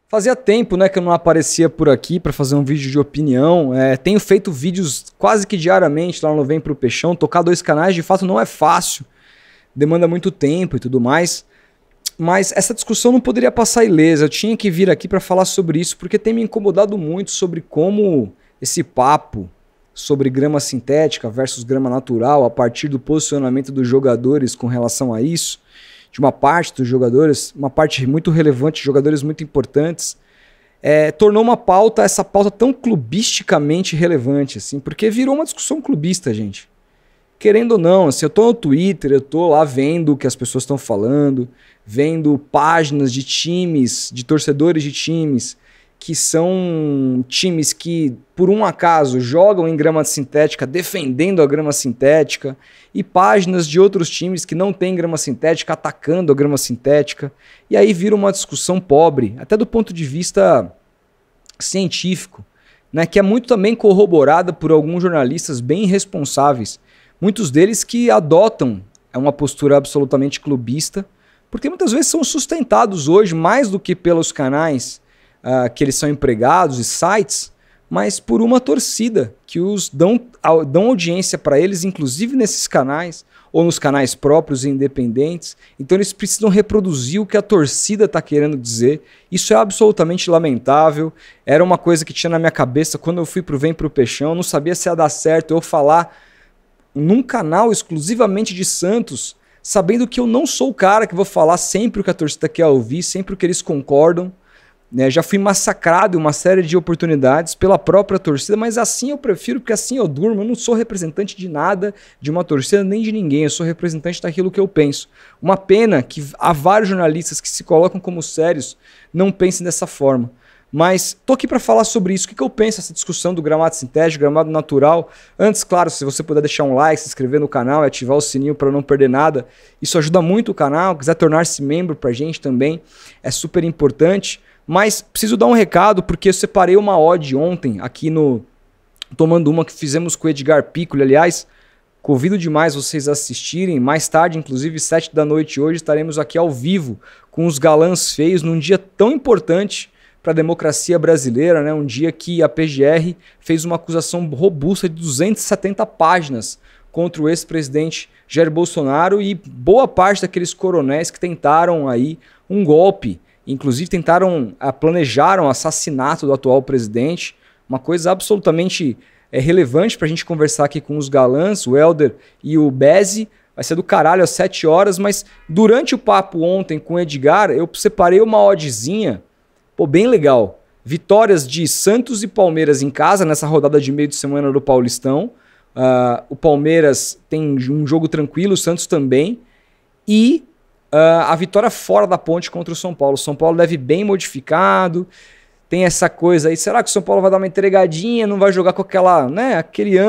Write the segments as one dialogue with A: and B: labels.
A: Fazia tempo, né, que eu não aparecia por aqui para fazer um vídeo de opinião. Tenho feito vídeos quase que diariamente lá no Vem Pro Peixão. Tocar 2 canais de fato não é fácil. Demanda muito tempo e tudo mais. Mas essa discussão não poderia passar ilesa. Eu tinha que vir aqui para falar sobre isso porque tem me incomodado muito sobre como esse papo sobre grama sintética versus grama natural, a partir do posicionamento dos jogadores com relação a isso, de uma parte dos jogadores, uma parte muito relevante, jogadores muito importantes, tornou essa pauta tão clubisticamente relevante, assim, porque virou uma discussão clubista, gente. Querendo ou não, assim, eu tô no Twitter, eu tô lá vendo o que as pessoas estão falando, vendo páginas de times, de torcedores de times, que são times que, por um acaso, jogam em grama sintética, defendendo a grama sintética, e páginas de outros times que não têm grama sintética, atacando a grama sintética. E aí vira uma discussão pobre, até do ponto de vista científico, né, que é muito também corroborada por alguns jornalistas bem irresponsáveis, muitos deles que adotam uma postura absolutamente clubista, porque muitas vezes são sustentados hoje, mais do que pelos canais que eles são empregados e sites, mas por uma torcida que os dão audiência para eles, inclusive nesses canais ou nos canais próprios e independentes. Então eles precisam reproduzir o que a torcida está querendo dizer. Isso é absolutamente lamentável. Era uma coisa que tinha na minha cabeça quando eu fui pro Vem Pro Peixão. Eu não sabia se ia dar certo eu falar num canal exclusivamente de Santos, sabendo que eu não sou o cara que vou falar sempre o que a torcida quer ouvir, sempre o que eles concordam. Já fui massacrado em uma série de oportunidades pela própria torcida, mas assim eu prefiro, porque assim eu durmo. Eu não sou representante de nada, de uma torcida, nem de ninguém. Eu sou representante daquilo que eu penso. Uma pena que há vários jornalistas que se colocam como sérios não pensem dessa forma. Mas tô aqui para falar sobre isso. O que eu penso dessa discussão do gramado sintético, gramado natural? Antes, claro, se você puder deixar um like, se inscrever no canal e ativar o sininho para não perder nada, isso ajuda muito o canal. Quiser tornar-se membro pra gente também, é super importante. Mas preciso dar um recado, porque eu separei uma odd ontem aqui no Tomando Uma, que fizemos com o Edgar Piccoli. Aliás, convido demais vocês a assistirem. Mais tarde, inclusive 7 da noite hoje, estaremos aqui ao vivo com os galãs feios num dia tão importante para a democracia brasileira, né? Um dia que a PGR fez uma acusação robusta de 270 páginas contra o ex-presidente Jair Bolsonaro e boa parte daqueles coronéis que tentaram aí um golpe. Inclusive planejaram o assassinato do atual presidente. Uma coisa absolutamente relevante para a gente conversar aqui com os galãs, o Helder e o Beze. Vai ser do caralho às 7 horas, mas durante o papo ontem com o Edgar, eu separei uma oddzinha, bem legal. Vitórias de Santos e Palmeiras em casa, nessa rodada de meio de semana do Paulistão. O Palmeiras tem um jogo tranquilo, o Santos também. E a vitória fora da Ponte contra o São Paulo. O São Paulo deve bem modificado, tem essa coisa aí. Será que o São Paulo vai dar uma entregadinha, não vai jogar com aquela, né, aquele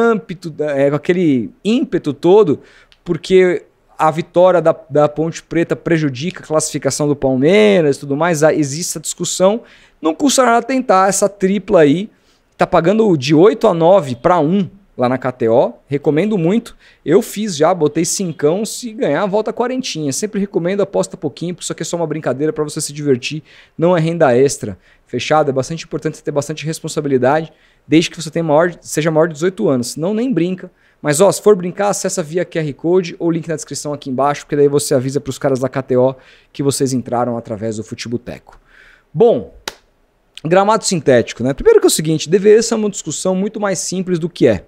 A: ímpeto todo? Porque a vitória da Ponte Preta prejudica a classificação do Palmeiras e tudo mais. Existe essa discussão. Não custa nada tentar essa tripla aí. Tá pagando de 8-9 para 1 lá na KTO, recomendo muito. Eu fiz já, botei 5, se ganhar volta quarentinha. Sempre recomendo, aposta pouquinho, porque isso aqui é só uma brincadeira para você se divertir, não é renda extra. Fechado? É bastante importante você ter bastante responsabilidade, desde que você seja maior de 18 anos, senão nem brinca. Mas se for brincar, acessa via QR Code ou link na descrição aqui embaixo, porque daí você avisa para os caras da KTO que vocês entraram através do Futeboteco. Bom, gramado sintético, né? Primeiro que é o seguinte, deveria ser uma discussão muito mais simples do que é.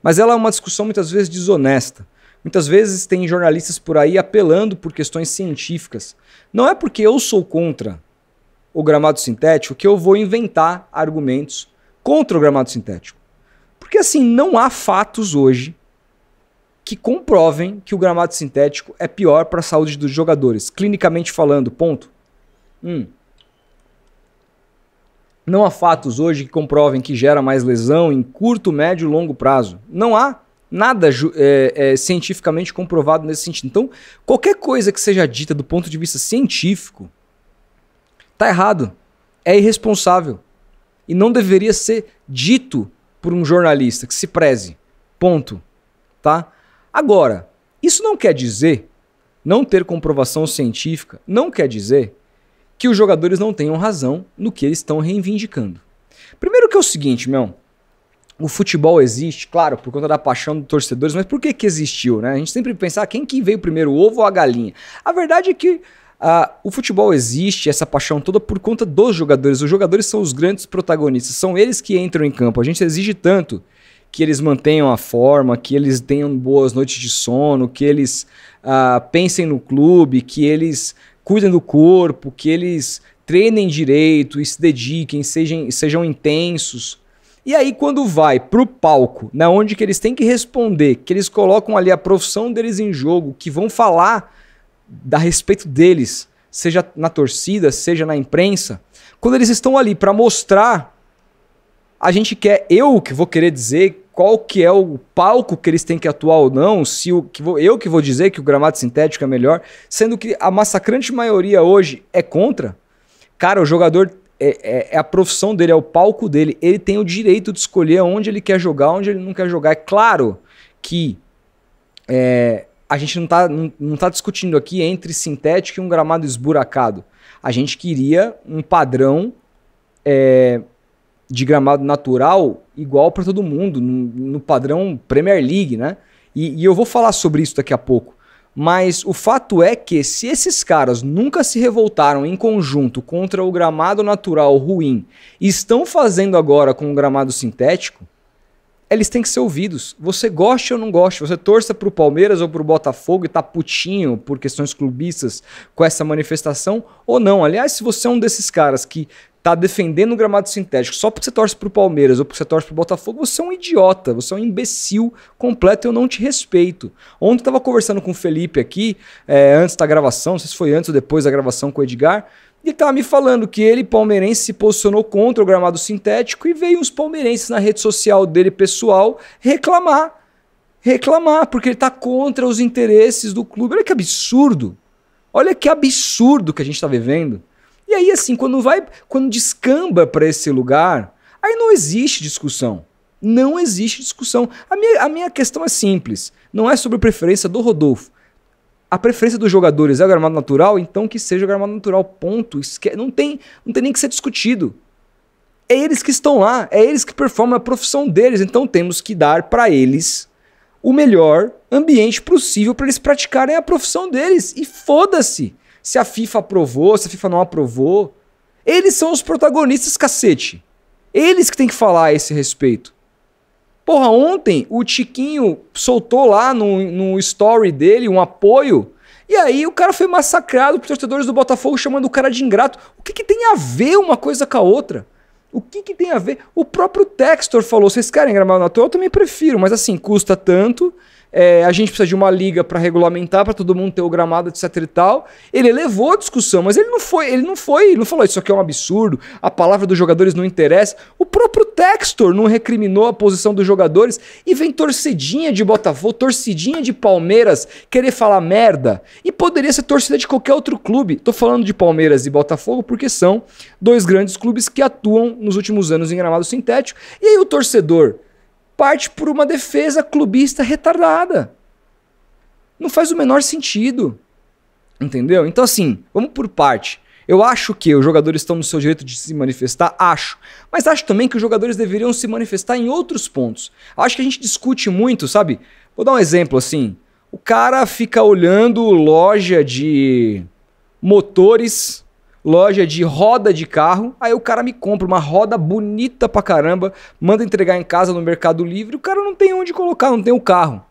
A: Mas ela é uma discussão muitas vezes desonesta. Muitas vezes tem jornalistas por aí apelando por questões científicas. Não é porque eu sou contra o gramado sintético que eu vou inventar argumentos contra o gramado sintético. Porque assim, não há fatos hoje que comprovem que o gramado sintético é pior para a saúde dos jogadores, clinicamente falando, ponto. Não há fatos hoje que comprovem que gera mais lesão em curto, médio e longo prazo. Não há nada cientificamente comprovado nesse sentido. Então, qualquer coisa que seja dita do ponto de vista científico está errado, é irresponsável e não deveria ser dito por um jornalista que se preze. Ponto. Tá? Agora, isso não quer dizer, não ter comprovação científica, não quer dizer que os jogadores não tenham razão no que eles estão reivindicando. Primeiro que é o seguinte, meu, o futebol existe, claro, por conta da paixão dos torcedores, mas por que que existiu, né? A gente sempre pensa, quem que veio primeiro, o ovo ou a galinha? A verdade é que o futebol existe, essa paixão toda, por conta dos jogadores. Os jogadores são os grandes protagonistas, são eles que entram em campo. A gente exige tanto que eles mantenham a forma, que eles tenham boas noites de sono, que eles pensem no clube, que eles cuidem do corpo, que eles treinem direito e se dediquem, sejam intensos. E aí quando vai pro palco, né, onde que eles têm que responder, que eles colocam ali a profissão deles em jogo, que vão falar a respeito deles, seja na torcida, seja na imprensa, quando eles estão ali para mostrar, a gente quer, eu que vou querer dizer qual que é o palco que eles têm que atuar ou não, se eu que vou dizer que o gramado sintético é melhor, sendo que a massacrante maioria hoje é contra. Cara, o jogador é a profissão dele, é o palco dele, ele tem o direito de escolher onde ele quer jogar, onde ele não quer jogar. É claro que a gente não tá discutindo aqui entre sintético e um gramado esburacado. A gente queria um padrão de gramado natural igual para todo mundo, no padrão Premier League, né? E eu vou falar sobre isso daqui a pouco. Mas o fato é que se esses caras nunca se revoltaram em conjunto contra o gramado natural ruim e estão fazendo agora com o gramado sintético, eles têm que ser ouvidos. Você goste ou não goste, você torça pro Palmeiras ou pro Botafogo e tá putinho por questões clubistas com essa manifestação ou não. Aliás, se você é um desses caras que tá defendendo o gramado sintético só porque você torce pro Palmeiras ou porque você torce pro Botafogo, você é um idiota, você é um imbecil completo, eu não te respeito. Ontem eu tava conversando com o Felipe aqui, antes da gravação, não sei se foi antes ou depois da gravação com o Edgar, e ele tava me falando que ele, palmeirense, se posicionou contra o gramado sintético e veio uns palmeirenses na rede social dele, pessoal, reclamar, porque ele tá contra os interesses do clube. Olha que absurdo que a gente tá vivendo. E aí, assim, quando descamba para esse lugar, aí não existe discussão. Não existe discussão. A minha questão é simples. Não é sobre a preferência do Rodolfo. A preferência dos jogadores é o gramado natural, então que seja o gramado natural. Ponto. Não tem nem que ser discutido. É eles que estão lá. É eles que performam a profissão deles. Então temos que dar para eles o melhor ambiente possível para eles praticarem a profissão deles. E foda-se se a FIFA aprovou, se a FIFA não aprovou. Eles são os protagonistas, cacete. Eles que têm que falar a esse respeito. Porra, ontem o Tiquinho soltou lá no story dele um apoio, e aí o cara foi massacrado por torcedores do Botafogo chamando o cara de ingrato. O que tem a ver uma coisa com a outra? O que tem a ver? O próprio Textor falou, vocês querem gramado natural? Eu também prefiro, mas assim, custa tanto... a gente precisa de uma liga para regulamentar, para todo mundo ter o gramado, etc e tal. Ele levou a discussão, mas ele não falou isso aqui é um absurdo, a palavra dos jogadores não interessa. O próprio Textor não recriminou a posição dos jogadores e vem torcidinha de Botafogo, torcidinha de Palmeiras querer falar merda. E poderia ser torcida de qualquer outro clube. Tô falando de Palmeiras e Botafogo porque são dois grandes clubes que atuam nos últimos anos em gramado sintético. E aí o torcedor parte por uma defesa clubista retardada. Não faz o menor sentido. Entendeu? Então assim, vamos por parte. Eu acho que os jogadores estão no seu direito de se manifestar, acho. Mas acho também que os jogadores deveriam se manifestar em outros pontos. Acho que a gente discute muito, sabe? Vou dar um exemplo assim. O cara fica olhando loja de motores, loja de roda de carro, aí o cara me compra uma roda bonita pra caramba, manda entregar em casa no Mercado Livre, o cara não tem onde colocar, não tem o carro.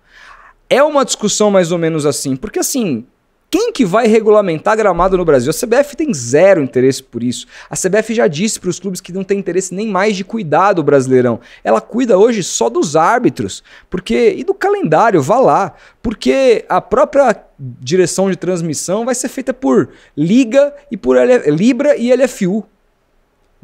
A: É uma discussão mais ou menos assim, porque assim, quem que vai regulamentar gramado no Brasil? A CBF tem zero interesse por isso. A CBF já disse para os clubes que não tem interesse nem mais de cuidar do Brasileirão. Ela cuida hoje só dos árbitros, e do calendário, vá lá, porque a própria direção de transmissão vai ser feita por Liga e por Libra e LFU.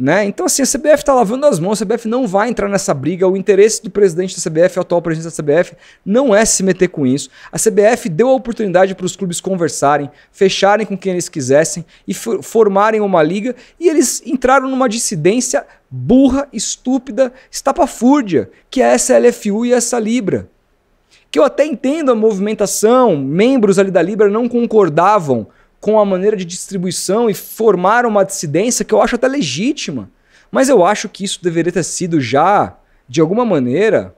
A: Né? Então assim, a CBF está lavando as mãos, a CBF não vai entrar nessa briga, o interesse do presidente da CBF, o atual presidente da CBF, não é se meter com isso. A CBF deu a oportunidade para os clubes conversarem, fecharem com quem eles quisessem e formarem uma liga, e eles entraram numa dissidência burra, estúpida, estapafúrdia, que é essa LFU e essa Libra. Que eu até entendo a movimentação, membros ali da Libra não concordavam com a maneira de distribuição e formaram uma dissidência que eu acho até legítima. Mas eu acho que isso deveria ter sido já, de alguma maneira,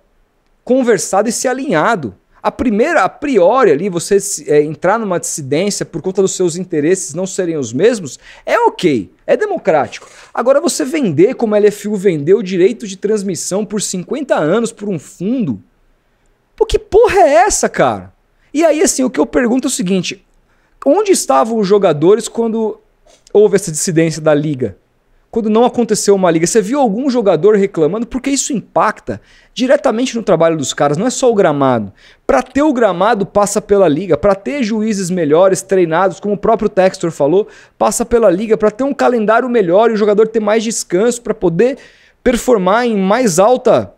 A: conversado e se alinhado. A priori ali, você entrar numa dissidência por conta dos seus interesses não serem os mesmos, é ok, é democrático. Agora você vender, como a LFU vendeu, o direito de transmissão por 50 anos por um fundo, pô, que porra é essa, cara? E aí, assim, o que eu pergunto é o seguinte, onde estavam os jogadores quando houve essa dissidência da liga? Quando não aconteceu uma liga, você viu algum jogador reclamando? Porque isso impacta diretamente no trabalho dos caras, não é só o gramado. Para ter o gramado, passa pela liga. Para ter juízes melhores, treinados, como o próprio Textor falou, passa pela liga. Para ter um calendário melhor e o jogador ter mais descanso, para poder performar em mais alta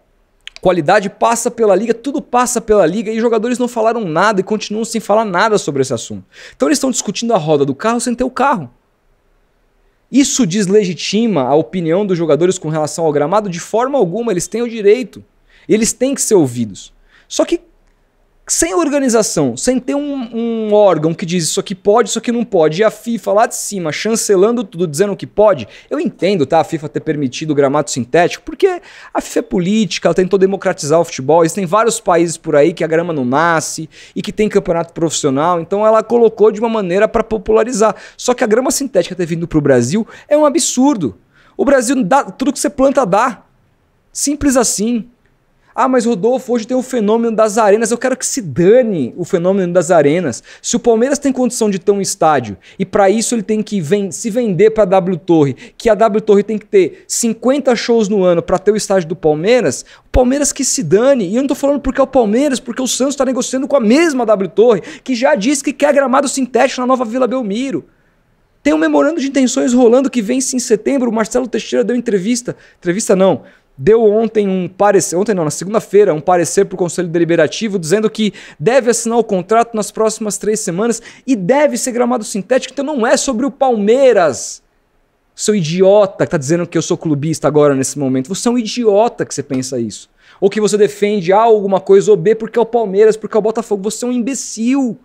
A: qualidade, passa pela liga, tudo passa pela liga e os jogadores não falaram nada e continuam sem falar nada sobre esse assunto. Então eles estão discutindo a roda do carro sem ter o carro. Isso deslegitima a opinião dos jogadores com relação ao gramado de forma alguma, eles têm o direito. Eles têm que ser ouvidos. Só que sem organização, sem ter um órgão que diz isso aqui pode, isso aqui não pode, e a FIFA lá de cima chancelando tudo, dizendo que pode, eu entendo, tá, a FIFA ter permitido o gramado sintético, porque a FIFA é política, ela tentou democratizar o futebol, existem vários países por aí que a grama não nasce e que tem campeonato profissional, então ela colocou de uma maneira para popularizar. Só que a grama sintética ter vindo pro Brasil é um absurdo. O Brasil dá tudo que você planta dá. Simples assim. Ah, mas Rodolfo, hoje tem o fenômeno das arenas. Eu quero que se dane o fenômeno das arenas. Se o Palmeiras tem condição de ter um estádio e para isso ele tem que se vender para a W Torre, que a W Torre tem que ter 50 shows no ano para ter o estádio do Palmeiras, o Palmeiras que se dane. E eu não tô falando porque é o Palmeiras, porque o Santos está negociando com a mesma W Torre, que já disse que quer gramado sintético na nova Vila Belmiro. Tem um memorando de intenções rolando que vence em setembro. O Marcelo Teixeira deu entrevista. Entrevista não. Deu ontem um parecer, na segunda-feira, um parecer para o Conselho Deliberativo dizendo que deve assinar o contrato nas próximas 3 semanas e deve ser gramado sintético. Então não é sobre o Palmeiras, seu idiota que está dizendo que eu sou clubista agora nesse momento. Você é um idiota que você pensa isso. Ou que você defende A alguma coisa ou B porque é o Palmeiras, porque é o Botafogo. Você é um imbecil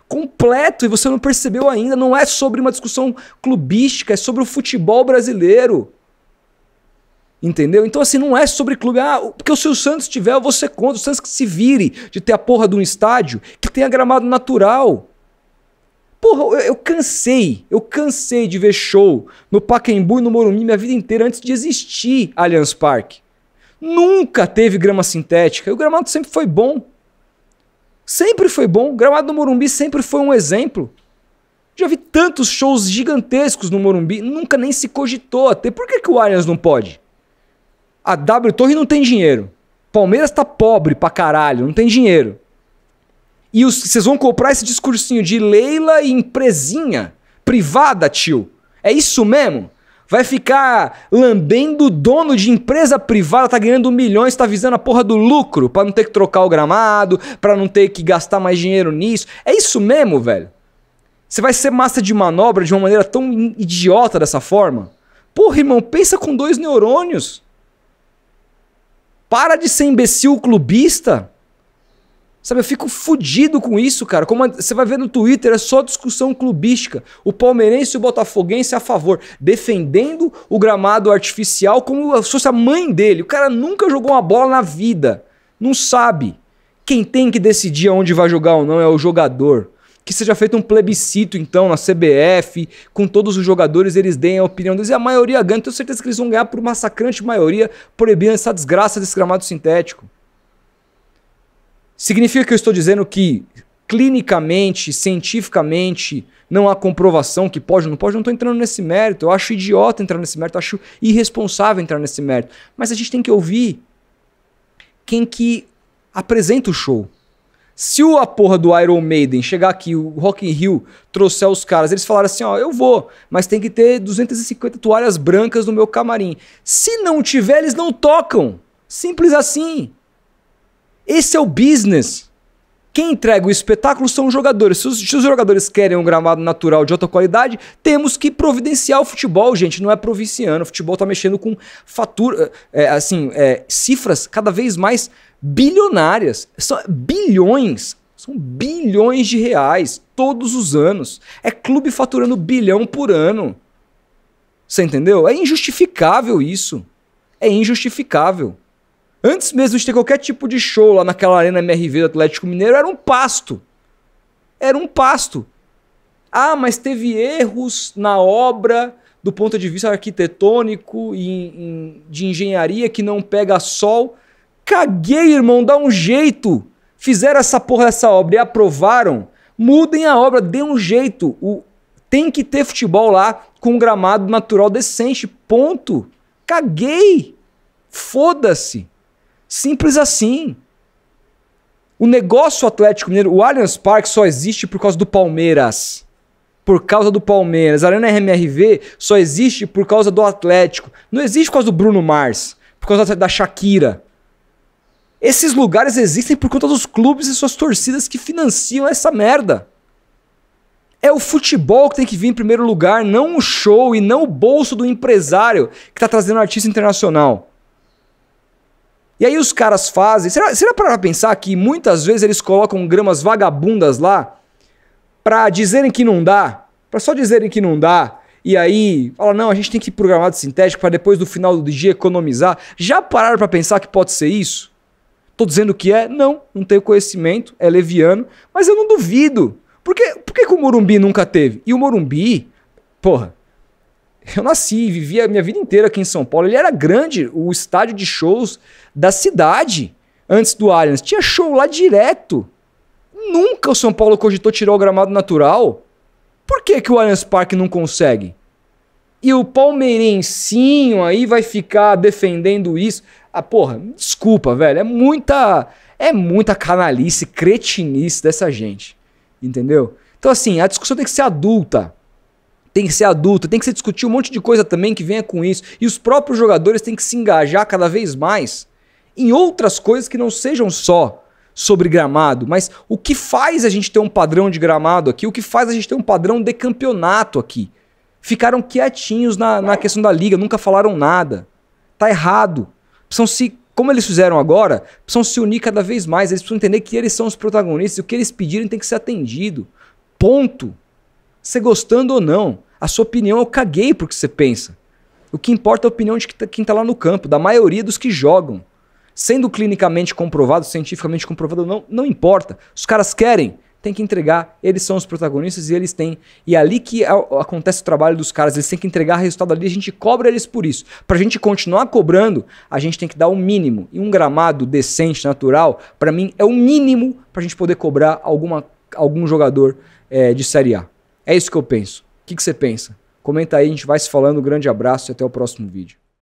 A: completo e você não percebeu ainda. Não é sobre uma discussão clubística, é sobre o futebol brasileiro. Entendeu? Então assim, não é sobre clube. Ah, porque se o Santos tiver, eu vou ser contra. O Santos que se vire de ter a porra de um estádio que tenha gramado natural. Porra, eu cansei de ver show no Pacaembu e no Morumbi minha vida inteira antes de existir Allianz Parque. Nunca teve grama sintética e o gramado sempre foi bom. Sempre foi bom. O gramado do Morumbi sempre foi um exemplo. Já vi tantos shows gigantescos no Morumbi, nunca nem se cogitou até. Por que o Allianz não pode? A W Torre não tem dinheiro. Palmeiras tá pobre pra caralho, não tem dinheiro. E vocês vão comprar esse discursinho de Leila e empresinha privada, tio. É isso mesmo? Vai ficar lambendo o dono de empresa privada, tá ganhando milhões, tá visando a porra do lucro pra não ter que trocar o gramado, pra não ter que gastar mais dinheiro nisso. É isso mesmo, velho? Você vai ser massa de manobra de uma maneira tão idiota dessa forma? Porra, irmão, pensa com 2 neurônios. Para de ser imbecil clubista. Sabe, eu fico fudido com isso, cara. Como você vai ver no Twitter, é só discussão clubística. O palmeirense e o botafoguense a favor, defendendo o gramado artificial como se fosse a mãe dele. O cara nunca jogou uma bola na vida. Não sabe. Quem tem que decidir aonde vai jogar ou não é o jogador. Que seja feito um plebiscito, então, na CBF, com todos os jogadores, eles deem a opinião deles. E a maioria ganha. Tenho certeza que eles vão ganhar por massacrante maioria, proibindo essa desgraça desse gramado sintético. Significa que eu estou dizendo que, clinicamente, cientificamente, não há comprovação que pode ou não pode? Eu não estou entrando nesse mérito. Eu acho idiota entrar nesse mérito, eu acho irresponsável entrar nesse mérito. Mas a gente tem que ouvir quem que apresenta o show. Se a porra do Iron Maiden chegar aqui, o Rock in Rio, trouxer os caras, eles falaram assim, ó, eu vou, mas tem que ter 250 toalhas brancas no meu camarim. Se não tiver, eles não tocam. Simples assim. Esse é o business. Quem entrega o espetáculo são os jogadores. Se os jogadores querem um gramado natural de alta qualidade, temos que providenciar o futebol, gente. Não é provinciano. O futebol tá mexendo com cifras cada vez mais bilionárias. São bilhões. São bilhões de reais todos os anos. É clube faturando bilhão por ano. Você entendeu? É injustificável isso. É injustificável. Antes mesmo de ter qualquer tipo de show lá naquela arena MRV do Atlético Mineiro, era um pasto. Era um pasto. Ah, mas teve erros na obra do ponto de vista arquitetônico e de engenharia que não pega sol. Caguei, irmão, dá um jeito. Fizeram essa porra dessa obra e aprovaram. Mudem a obra, dê um jeito. Tem que ter futebol lá com um gramado natural decente. Ponto. Caguei. Foda-se. Simples assim. O negócio Atlético Mineiro, o Allianz Parque só existe por causa do Palmeiras. Por causa do Palmeiras. A Arena MRV só existe por causa do Atlético. Não existe por causa do Bruno Mars. Por causa da Shakira. Esses lugares existem por conta dos clubes e suas torcidas que financiam essa merda. É o futebol que tem que vir em primeiro lugar, não o show e não o bolso do empresário que está trazendo artista internacional. E aí os caras fazem... Será para pensar que muitas vezes eles colocam gramas vagabundas lá para dizerem que não dá? Para só dizerem que não dá. E aí fala, não, a gente tem que ir pro gramado sintético para depois do final do dia economizar. Já pararam para pensar que pode ser isso? Tô dizendo que é? Não tenho conhecimento, é leviano, mas eu não duvido. Por que o Morumbi nunca teve? E o Morumbi, porra, eu nasci, vivi a minha vida inteira aqui em São Paulo, ele era grande, o estádio de shows da cidade, antes do Allianz. Tinha show lá direto. Nunca o São Paulo cogitou tirar o gramado natural. Por que o Allianz Parque não consegue? E o palmeirencinho aí vai ficar defendendo isso. Ah, porra, desculpa, velho. É muita canalice, cretinice dessa gente. Entendeu? Então, assim, a discussão tem que ser adulta. Tem que ser adulta. Tem que se discutir um monte de coisa também que venha com isso. E os próprios jogadores têm que se engajar cada vez mais em outras coisas que não sejam só sobre gramado. Mas o que faz a gente ter um padrão de gramado aqui? O que faz a gente ter um padrão de campeonato aqui? Ficaram quietinhos na questão da liga, nunca falaram nada. Tá errado. Precisam se, como eles fizeram agora, precisam se unir cada vez mais. Eles precisam entender que eles são os protagonistas e o que eles pedirem tem que ser atendido. Ponto. Você gostando ou não, a sua opinião eu caguei pro que você pensa. O que importa é a opinião de quem tá lá no campo, da maioria dos que jogam. Sendo clinicamente comprovado, cientificamente comprovado, não importa. Os caras querem, tem que entregar, eles são os protagonistas e eles têm. E é ali que acontece o trabalho dos caras, eles têm que entregar resultado ali, a gente cobra eles por isso. Pra gente continuar cobrando, a gente tem que dar o mínimo. E um gramado decente, natural, pra mim é o mínimo pra gente poder cobrar algum jogador de Série A. É isso que eu penso. O que você pensa? Comenta aí, a gente vai se falando. Um grande abraço e até o próximo vídeo.